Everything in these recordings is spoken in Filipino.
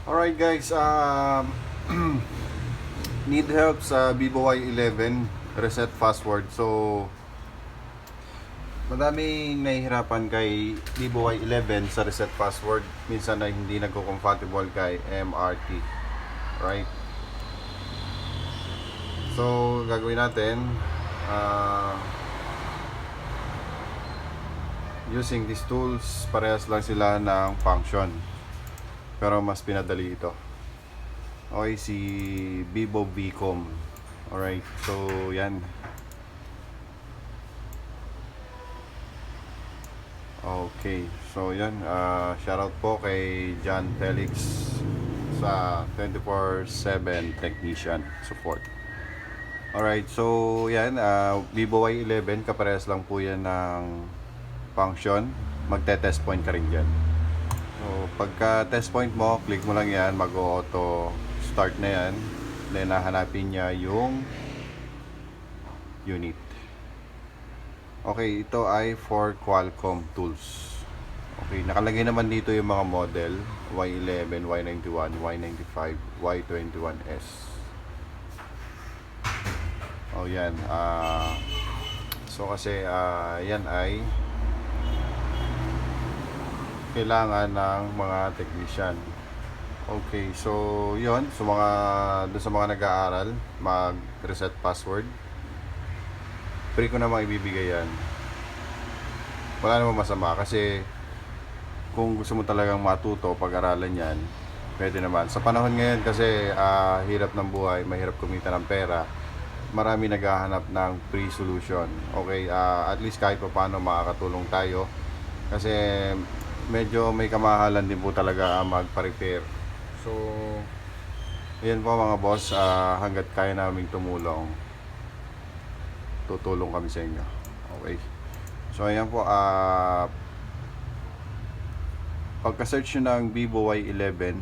Alright guys, need help sa Vivo y11 reset password. So madaming nahihirapan kay Vivo y11 sa reset password. Minsan na hindi nagko-compatible kay MRT. Right? So gagawin natin using these tools, parehas lang sila ng function, pero mas pinadali ito. Okay, si Vivo Vcom. Alright, so yan. Okay, so yan, shoutout po kay John Felix sa 24/7 technician support. Alright, so yan, Vivo y11, kaparehas lang po yan ng function. Magte-test point ka rin dyan. So pagka test point mo, click mo lang yan, mag-auto start na yan. Then hahanapin niya yung unit. Okay, ito ay for Qualcomm tools. Okay, nakalagay naman dito yung mga model: y11, y91, y95, y91s. Oh yan, so kasi yan ay kailangan ng mga technician. Okay, so yon, so doon sa mga nag-aaral mag-reset password, free ko namang ibibigay yan. Wala namang masama, kasi kung gusto mo talagang matuto, pag-aralan yan, pwede naman. Sa panahon ngayon kasi hirap ng buhay, mahirap kumita ng pera, marami naghahanap ng free solution. Okay, at least kahit pa paano makakatulong tayo, kasi medyo may kamahalan din po talaga magpa-repair. So ayan po mga boss, hanggat kaya naming tumulong, tutulong kami sa inyo. Okay, so ayan po, pagka-search nyo ng Vivo y11,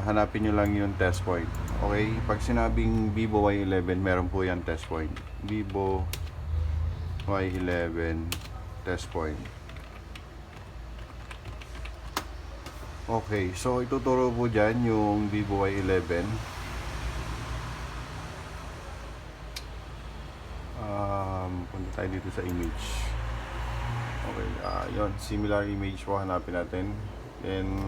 hanapin nyo lang yung test point. Okay, pag sinabing Vivo y11, meron po yan test point. Vivo y11 test point. Okay, so ituturo po dyan yung Vivo y11. Punta tayo dito sa image. Okay, yun, similar image po hanapin natin. Then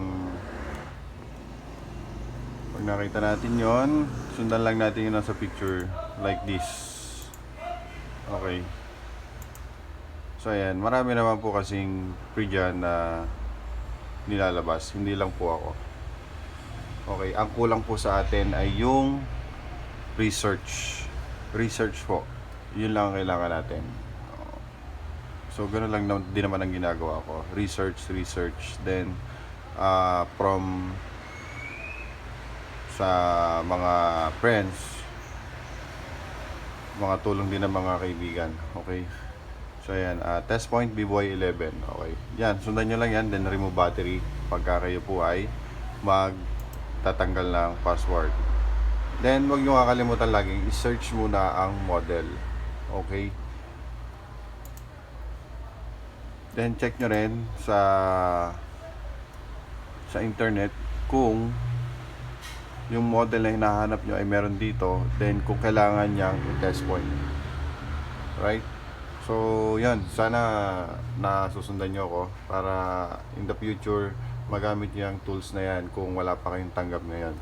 pag nakita natin yon, sundan lang natin yun sa picture like this. Okay, so ayan, marami naman po kasing free dyan na nilalabas, hindi lang po ako. Okay, ang kulang po sa atin ay yung research po, yun lang ang kailangan natin. So ganoon lang din naman ang ginagawa ko, research, then from sa mga friends, mga tulong din ng mga kaibigan. Okay, so ayan, test point Vivo y11. Okay, yan, sundan nyo lang yan, then remove battery pagka kayo po ay magtatanggal ng password. Then wag nyo kakalimutan laging i-search muna ang model. Okay, then check nyo rin sa internet kung yung model na hinahanap nyo ay meron dito, then kung kailangan niyang i-test point. Right? So yan, sana nasusundan nyo ako para in the future magamit nyo yung tools na yan kung wala pa kayong tanggap ngayon.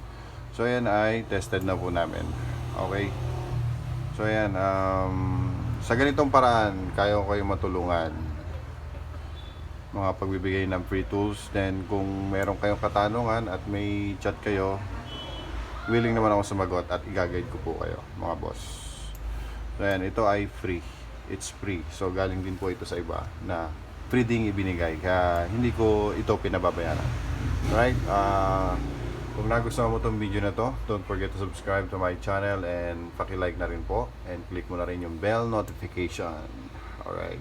So yan ay tested na po namin. Okay, so yan, sa ganitong paraan kaya ko kayong matulungan, mga pagbibigay ng free tools. Then kung meron kayong katanungan at may chat kayo, willing naman ako sumagot at i-guide ko po kayo mga boss. So yan, ito ay free, it's free. So galing din po ito sa iba na free ding ibinigay, kaya hindi ko ito pinababayaran. Right? Kung nagustuhan mo tong video na to, don't forget to subscribe to my channel and paki-like na rin po, and click mo na rin yung bell notification. Alright.